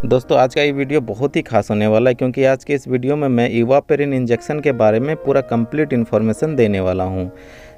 दोस्तों आज का ये वीडियो बहुत ही खास होने वाला है क्योंकि आज के इस वीडियो में मैं इवापेरिन इंजेक्शन के बारे में पूरा कंप्लीट इन्फॉर्मेशन देने वाला हूँ।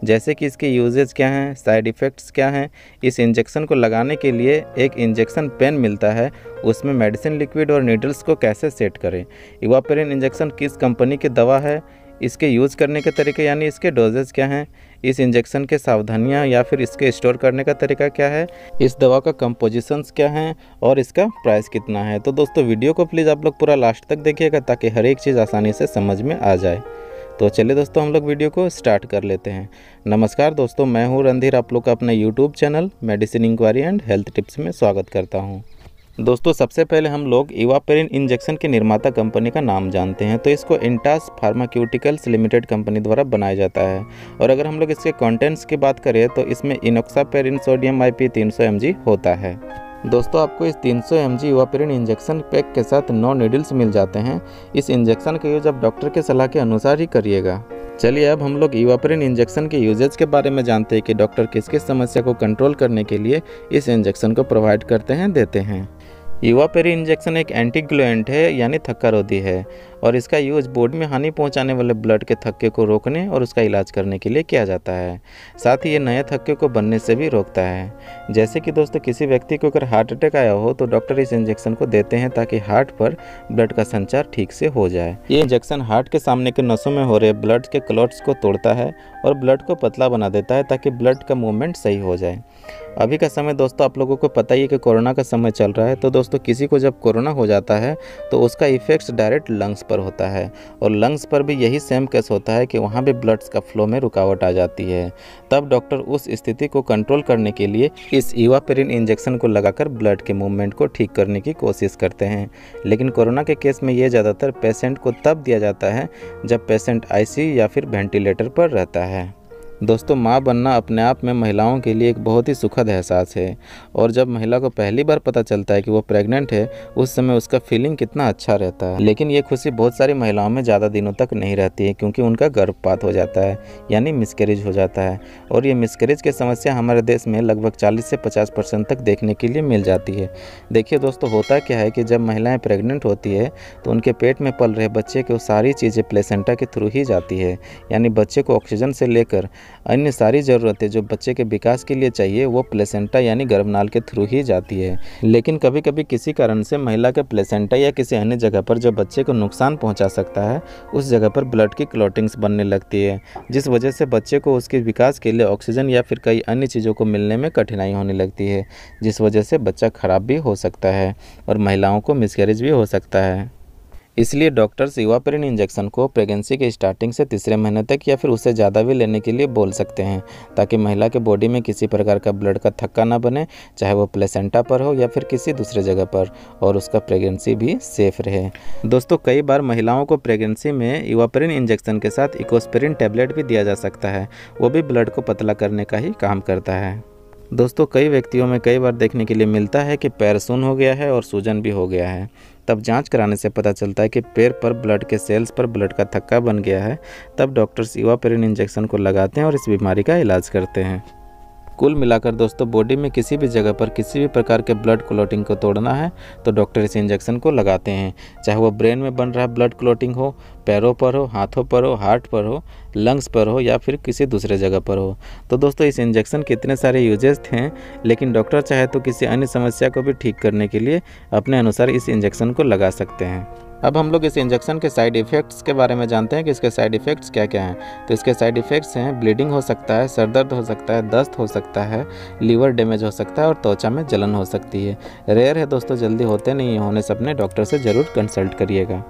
जैसे कि इसके यूजेज क्या हैं, साइड इफ़ेक्ट्स क्या हैं, इस इंजेक्शन को लगाने के लिए एक इंजेक्शन पेन मिलता है, उसमें मेडिसिन लिक्विड और नीडल्स को कैसे सेट करें, इवापेरिन इंजेक्शन किस कंपनी की दवा है, इसके यूज़ करने के तरीके यानी इसके डोजेज क्या हैं, इस इंजेक्शन के सावधानियां या फिर इसके स्टोर करने का तरीका क्या है, इस दवा का कंपोजिशंस क्या हैं और इसका प्राइस कितना है। तो दोस्तों वीडियो को प्लीज़ आप लोग पूरा लास्ट तक देखिएगा ताकि हर एक चीज़ आसानी से समझ में आ जाए। तो चलिए दोस्तों हम लोग वीडियो को स्टार्ट कर लेते हैं। नमस्कार दोस्तों, मैं हूँ रणधीर, आप लोग का अपना YouTube channel medicine inquiry and health tips में स्वागत करता हूँ। दोस्तों सबसे पहले हम लोग इवापेरिन इंजेक्शन की निर्माता कंपनी का नाम जानते हैं। तो इसको इंटास फार्माक्यूटिकल्स लिमिटेड कंपनी द्वारा बनाया जाता है। और अगर हम लोग इसके कंटेंट्स की बात करें तो इसमें इनोक्सापेरिन सोडियम IP 300 mg होता है। दोस्तों आपको इस 300 mg इवापेरिन इंजेक्शन पैक के साथ 9 नीडल्स मिल जाते हैं। इस इंजेक्शन का यूज आप डॉक्टर के सलाह के अनुसार ही करिएगा। चलिए अब हम लोग इवापेरिन इंजेक्शन के यूजेज के बारे में जानते हैं कि डॉक्टर किस किस समस्या को कंट्रोल करने के लिए इस इंजेक्शन को प्रोवाइड करते हैं, देते हैं। इवापेरिन इंजेक्शन एक एंटीग्लुएंट है यानी थक्कारोधी है और इसका यूज बॉडी में हानि पहुंचाने वाले ब्लड के थक्के को रोकने और उसका इलाज करने के लिए किया जाता है। साथ ही ये नए थक्के को बनने से भी रोकता है। जैसे कि दोस्तों किसी व्यक्ति को अगर हार्ट अटैक आया हो तो डॉक्टर इस इंजेक्शन को देते हैं ताकि हार्ट पर ब्लड का संचार ठीक से हो जाए। ये इंजेक्शन हार्ट के सामने के नसों में हो रहे ब्लड के क्लॉट्स को तोड़ता है और ब्लड को पतला बना देता है ताकि ब्लड का मूवमेंट सही हो जाए। अभी का समय दोस्तों आप लोगों को पता ही है कि कोरोना का समय चल रहा है। तो दोस्तों किसी को जब कोरोना हो जाता है तो उसका इफेक्ट्स डायरेक्ट लंग्स पर होता है और लंग्स पर भी यही सेम केस होता है कि वहाँ भी ब्लड्स का फ्लो में रुकावट आ जाती है। तब डॉक्टर उस स्थिति को कंट्रोल करने के लिए इस इवापेरिन इंजेक्शन को लगाकर ब्लड के मूवमेंट को ठीक करने की कोशिश करते हैं। लेकिन कोरोना के केस में ये ज़्यादातर पेशेंट को तब दिया जाता है जब पेशेंट ICU या फिर वेंटिलेटर पर रहता है। दोस्तों माँ बनना अपने आप में महिलाओं के लिए एक बहुत ही सुखद एहसास है और जब महिला को पहली बार पता चलता है कि वो प्रेग्नेंट है उस समय उसका फीलिंग कितना अच्छा रहता है। लेकिन ये खुशी बहुत सारी महिलाओं में ज़्यादा दिनों तक नहीं रहती है क्योंकि उनका गर्भपात हो जाता है यानी मिसकैरेज हो जाता है। और ये मिसकैरेज की समस्या हमारे देश में लगभग 40 से 50% तक देखने के लिए मिल जाती है। देखिए दोस्तों होता क्या है कि जब महिलाएँ प्रेग्नेंट होती है तो उनके पेट में पल रहे बच्चे को सारी चीज़ें प्लेसेंटा के थ्रू ही जाती है यानी बच्चे को ऑक्सीजन से लेकर अन्य सारी ज़रूरतें जो बच्चे के विकास के लिए चाहिए वो प्लेसेंटा यानी गर्भनाल के थ्रू ही जाती है। लेकिन कभी कभी किसी कारण से महिला के प्लेसेंटा या किसी अन्य जगह पर जो बच्चे को नुकसान पहुंचा सकता है उस जगह पर ब्लड की क्लॉटिंग्स बनने लगती है, जिस वजह से बच्चे को उसके विकास के लिए ऑक्सीजन या फिर कई अन्य चीज़ों को मिलने में कठिनाई होने लगती है, जिस वजह से बच्चा खराब भी हो सकता है और महिलाओं को मिसकैरेज भी हो सकता है। इसलिए डॉक्टर्स इवापेरिन इंजेक्शन को प्रेगनेंसी के स्टार्टिंग से तीसरे महीने तक या फिर उससे ज़्यादा भी लेने के लिए बोल सकते हैं ताकि महिला के बॉडी में किसी प्रकार का ब्लड का थक्का ना बने, चाहे वो प्लेसेंटा पर हो या फिर किसी दूसरे जगह पर, और उसका प्रेगनेंसी भी सेफ रहे। दोस्तों कई बार महिलाओं को प्रेगनेंसी में इवापेरिन इंजेक्शन के साथ इकोस्पेरिन टैबलेट भी दिया जा सकता है, वो भी ब्लड को पतला करने का ही काम करता है। दोस्तों कई व्यक्तियों में कई बार देखने के लिए मिलता है कि पैर सुन्न हो गया है और सूजन भी हो गया है। तब जांच कराने से पता चलता है कि पैर पर ब्लड के सेल्स पर ब्लड का थक्का बन गया है। तब डॉक्टर्स इवापेरिन इंजेक्शन को लगाते हैं और इस बीमारी का इलाज करते हैं। कुल मिलाकर दोस्तों बॉडी में किसी भी जगह पर किसी भी प्रकार के ब्लड क्लॉटिंग को तोड़ना है तो डॉक्टर इस इंजेक्शन को लगाते हैं, चाहे वो ब्रेन में बन रहा ब्लड क्लॉटिंग हो, पैरों पर हो, हाथों पर हो, हार्ट पर हो, लंग्स पर हो या फिर किसी दूसरे जगह पर हो। तो दोस्तों इस इंजेक्शन के इतने सारे यूजेस थे, लेकिन डॉक्टर चाहे तो किसी अन्य समस्या को भी ठीक करने के लिए अपने अनुसार इस इंजेक्शन को लगा सकते हैं। अब हम लोग इस इंजेक्शन के साइड इफ़ेक्ट्स के बारे में जानते हैं कि इसके साइड इफ़ेक्ट्स क्या क्या हैं। तो इसके साइड इफ़ेक्ट्स हैं ब्लीडिंग हो सकता है, सर दर्द हो सकता है, दस्त हो सकता है, लीवर डैमेज हो सकता है और त्वचा में जलन हो सकती है। रेयर है दोस्तों, जल्दी होते नहीं, होने से अपने डॉक्टर से ज़रूर कंसल्ट करिएगा।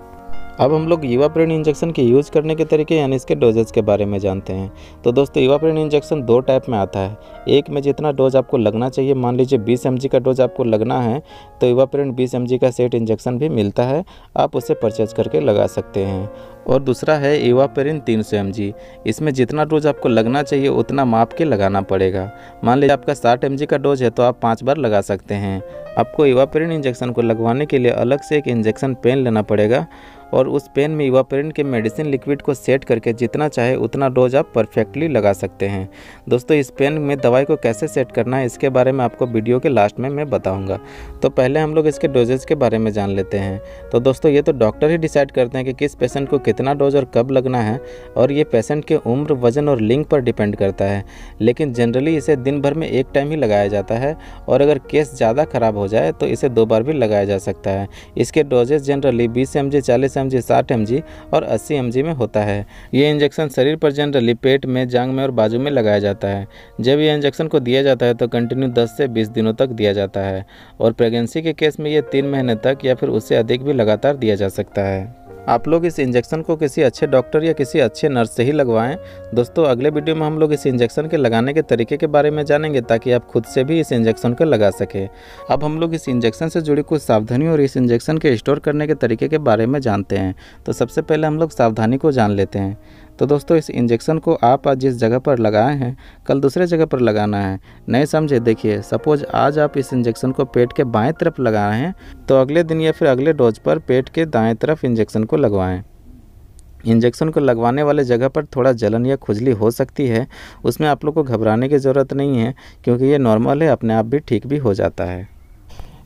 अब हम लोग इवापेरिन इंजेक्शन के यूज़ करने के तरीके यानी इसके डोजेज के बारे में जानते हैं। तो दोस्तों इवापेरिन इंजेक्शन 2 टाइप में आता है। एक में जितना डोज आपको लगना चाहिए, मान लीजिए 20 mg का डोज आपको लगना है तो इवापेरिन 20 mg का सेट इंजेक्शन भी मिलता है, आप उसे परचेज करके लगा सकते हैं। और दूसरा है इवापेरिन 300 mg। इसमें जितना डोज आपको लगना चाहिए उतना माप के लगाना पड़ेगा। मान लीजिए आपका 60 mg का डोज है तो आप 5 बार लगा सकते हैं। आपको इवापेरिन इंजेक्शन को लगवाने के लिए अलग से एक इंजेक्शन पेन लेना पड़ेगा और उस पेन में इवापेरिन के मेडिसिन लिक्विड को सेट करके जितना चाहे उतना डोज आप परफेक्टली लगा सकते हैं। दोस्तों इस पेन में दवाई को कैसे सेट करना है इसके बारे में आपको वीडियो के लास्ट में मैं बताऊँगा। तो पहले हम लोग इसके डोजेज के बारे में जान लेते हैं। तो दोस्तों ये तो डॉक्टर ही डिसाइड करते हैं कि किस पेशेंट को कितना डोज और कब लगना है, और ये पेशेंट के उम्र, वजन और लिंग पर डिपेंड करता है। लेकिन जनरली इसे दिन भर में एक टाइम ही लगाया जाता है, और अगर केस ज़्यादा ख़राब हो जाए तो इसे 2 बार भी लगाया जा सकता है। इसके doses generally 20 mg, 40 mg, 60 mg और 80 mg में होता है। ये इंजेक्शन शरीर पर जनरली पेट में, जांघ में और बाजू में लगाया जाता है। जब ये इंजेक्शन को दिया जाता है तो कंटिन्यू 10 से 20 दिनों तक दिया जाता है, और प्रेगनेंसी के केस में ये 3 महीने तक या फिर उससे अधिक भी लगातार दिया जा सकता है। आप लोग इस इंजेक्शन को किसी अच्छे डॉक्टर या किसी अच्छे नर्स से ही लगवाएं। दोस्तों अगले वीडियो में हम लोग इस इंजेक्शन के लगाने के तरीके के बारे में जानेंगे, ताकि आप खुद से भी इस इंजेक्शन को लगा सकें। अब हम लोग इस इंजेक्शन से जुड़ी कुछ सावधानी और इस इंजेक्शन के स्टोर करने के तरीके के बारे में जानते हैं। तो सबसे पहले हम लोग सावधानी को जान लेते हैं। तो दोस्तों इस इंजेक्शन को आप आज जिस जगह पर लगाए हैं कल दूसरे जगह पर लगाना है, नहीं समझे। देखिए सपोज आज आप इस इंजेक्शन को पेट के बाएं तरफ लगा रहे हैं, तो अगले दिन या फिर अगले डोज पर पेट के दाएं तरफ इंजेक्शन को लगवाएं। इंजेक्शन को लगवाने वाले जगह पर थोड़ा जलन या खुजली हो सकती है, उसमें आप लोग को घबराने की ज़रूरत नहीं है, क्योंकि ये नॉर्मल है, अपने आप भी ठीक भी हो जाता है।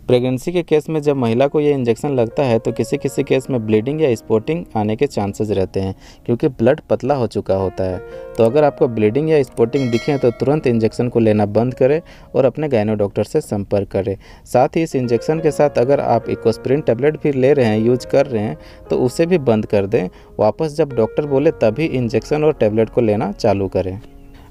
प्रेगनेंसी के केस में जब महिला को ये इंजेक्शन लगता है तो किसी किसी केस में ब्लीडिंग या स्पॉटिंग आने के चांसेस रहते हैं, क्योंकि ब्लड पतला हो चुका होता है। तो अगर आपको ब्लीडिंग या स्पॉटिंग दिखे तो तुरंत इंजेक्शन को लेना बंद करें और अपने गायनो डॉक्टर से संपर्क करें। साथ ही इस इंजेक्शन के साथ अगर आप इकोस्प्रिन टैबलेट भी ले रहे हैं, यूज कर रहे हैं, तो उसे भी बंद कर दें। वापस जब डॉक्टर बोले तभी इंजेक्शन और टैबलेट को लेना चालू करें।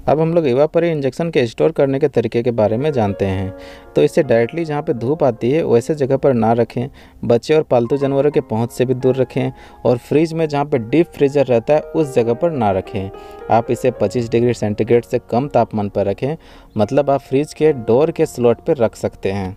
अब हम लोग इवापेरिन इंजेक्शन के स्टोर करने के तरीके के बारे में जानते हैं। तो इसे डायरेक्टली जहाँ पे धूप आती है वैसे जगह पर ना रखें, बच्चे और पालतू जानवरों के पहुँच से भी दूर रखें, और फ्रिज में जहाँ पे डीप फ्रीजर रहता है उस जगह पर ना रखें। आप इसे 25 डिग्री सेंटीग्रेड से कम तापमान पर रखें, मतलब आप फ्रिज के डोर के स्लॉट पर रख सकते हैं।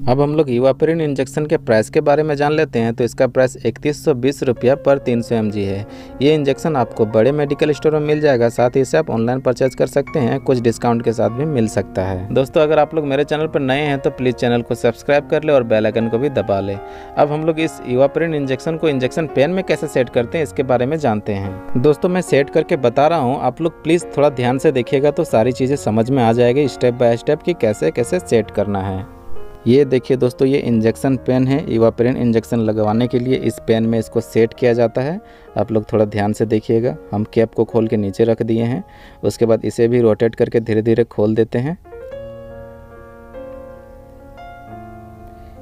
अब हम लोग इवापेरिन इंजेक्शन के प्राइस के बारे में जान लेते हैं। तो इसका प्राइस 3120 रुपया पर 300 mg है। ये इंजेक्शन आपको बड़े मेडिकल स्टोर में मिल जाएगा, साथ ही इसे आप ऑनलाइन परचेज कर सकते हैं, कुछ डिस्काउंट के साथ भी मिल सकता है। दोस्तों अगर आप लोग मेरे चैनल पर नए हैं तो प्लीज़ चैनल को सब्सक्राइब कर ले और बेल आइकन को भी दबा ले। अब हम लोग इस इवापेरिन इंजेक्शन को इंजेक्शन पेन में कैसे सेट करते हैं इसके बारे में जानते हैं। दोस्तों मैं सेट करके बता रहा हूँ, आप लोग प्लीज़ थोड़ा ध्यान से देखिएगा तो सारी चीज़ें समझ में आ जाएगी स्टेप बाय स्टेप कि कैसे कैसे सेट करना है। ये देखिए दोस्तों, ये इंजेक्शन पेन है। इवापेरिन इंजेक्शन लगवाने के लिए इस पेन में इसको सेट किया जाता है। आप लोग थोड़ा ध्यान से देखिएगा। हम कैप को खोल के नीचे रख दिए हैं, उसके बाद इसे भी रोटेट करके धीरे धीरे खोल देते हैं।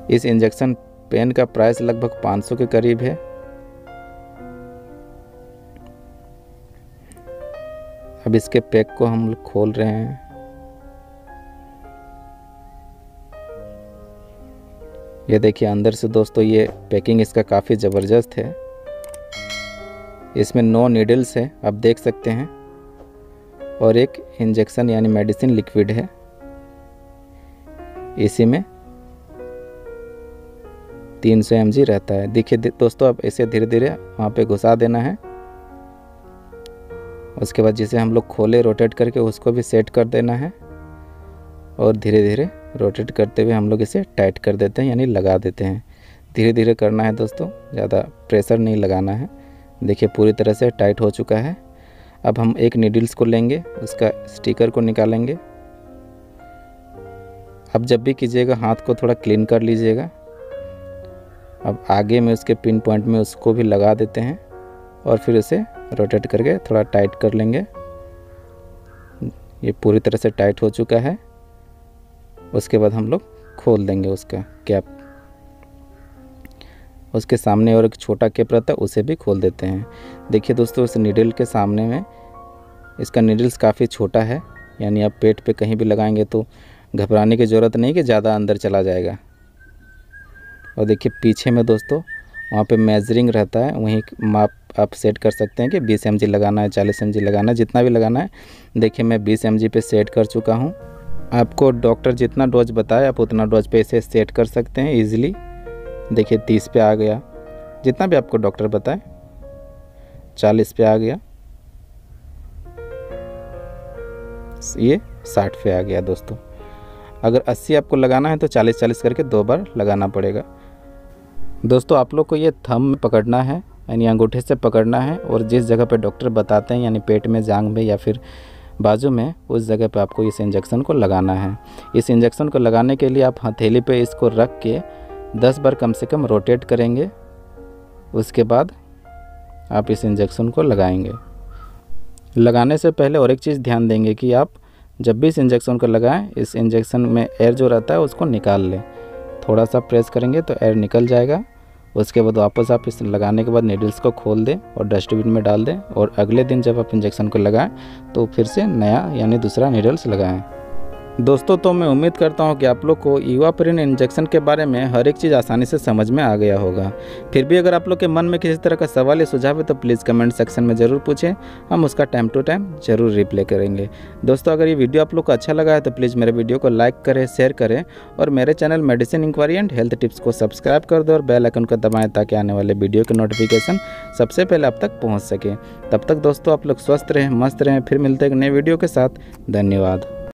इस इंजेक्शन पेन का प्राइस लगभग 500 के करीब है। अब इसके पैक को हम खोल रहे हैं। ये देखिए अंदर से दोस्तों ये पैकिंग इसका काफ़ी ज़बरदस्त है। इसमें 9 नीडल्स है, आप देख सकते हैं, और एक इंजेक्शन यानी मेडिसिन लिक्विड है। इसी में 300 mg रहता है। देखिए दोस्तों, अब इसे धीरे धीरे वहाँ पे घुसा देना है। उसके बाद जिसे हम लोग खोले रोटेट करके उसको भी सेट कर देना है, और धीरे धीरे रोटेट करते हुए हम लोग इसे टाइट कर देते हैं, यानी लगा देते हैं। धीरे धीरे करना है दोस्तों, ज़्यादा प्रेशर नहीं लगाना है। देखिए पूरी तरह से टाइट हो चुका है। अब हम एक नीडल्स को लेंगे, उसका स्टिकर को निकालेंगे। अब जब भी कीजिएगा हाथ को थोड़ा क्लीन कर लीजिएगा। अब आगे में उसके पिन पॉइंट में उसको भी लगा देते हैं, और फिर उसे रोटेट करके थोड़ा टाइट कर लेंगे। ये पूरी तरह से टाइट हो चुका है। उसके बाद हम लोग खोल देंगे उसका कैप। उसके सामने और एक छोटा कैप रहता है, उसे भी खोल देते हैं। देखिए दोस्तों, इस नीडल के सामने में इसका नीडल्स काफ़ी छोटा है, यानी आप पेट पे कहीं भी लगाएंगे तो घबराने की ज़रूरत नहीं कि ज़्यादा अंदर चला जाएगा। और देखिए पीछे में दोस्तों वहाँ पे मेजरिंग रहता है, वहीं माप आप सेट कर सकते हैं कि 20 mg लगाना है, 40 mg लगाना है, जितना भी लगाना है। देखिए मैं 20 mg पे सेट कर चुका हूँ। आपको डॉक्टर जितना डोज बताए आप उतना डोज पे इसे सेट कर सकते हैं इजीली। देखिए 30 पे आ गया, जितना भी आपको डॉक्टर बताए। 40 पे आ गया, ये 60 पे आ गया दोस्तों। अगर 80 आपको लगाना है तो 40-40 करके 2 बार लगाना पड़ेगा। दोस्तों आप लोग को ये थंब में पकड़ना है। यानी अंगूठे से पकड़ना है और जिस जगह पे डॉक्टर बताते हैं यानी पेट में, जांघ में या फिर बाजू में, उस जगह पे आपको इस इंजेक्शन को लगाना है। इस इंजेक्शन को लगाने के लिए आप हथेली पे इसको रख के 10 बार कम से कम रोटेट करेंगे। उसके बाद आप इस इंजेक्शन को लगाएंगे। लगाने से पहले और एक चीज़ ध्यान देंगे कि आप जब भी इस इंजेक्शन को लगाएं, इस इंजेक्शन में एयर जो रहता है उसको निकाल लें। थोड़ा सा प्रेस करेंगे तो एयर निकल जाएगा। उसके बाद वापस आप इस लगाने के बाद नीडल्स को खोल दें और डस्टबिन में डाल दें, और अगले दिन जब आप इंजेक्शन को लगाएं तो फिर से नया यानी दूसरा नीडल्स लगाएं। दोस्तों, तो मैं उम्मीद करता हूं कि आप लोग को इवापेरिन इंजेक्शन के बारे में हर एक चीज़ आसानी से समझ में आ गया होगा। फिर भी अगर आप लोग के मन में किसी तरह का सवाल या सुझाव है तो प्लीज़ कमेंट सेक्शन में ज़रूर पूछें, हम उसका टाइम टू टाइम ज़रूर रिप्लाई करेंगे। दोस्तों, अगर ये वीडियो आप लोग को अच्छा लगा है तो प्लीज़ मेरे वीडियो को लाइक करें, शेयर करें और मेरे channel medicine inquiry and health tips को सब्सक्राइब कर दो और बेल आइकन को दबाएँ ताकि आने वाले वीडियो के नोटिफिकेशन सबसे पहले आप तक पहुँच सके। तब तक दोस्तों आप लोग स्वस्थ रहें, मस्त रहें। फिर मिलते हैं एक नए वीडियो के साथ। धन्यवाद।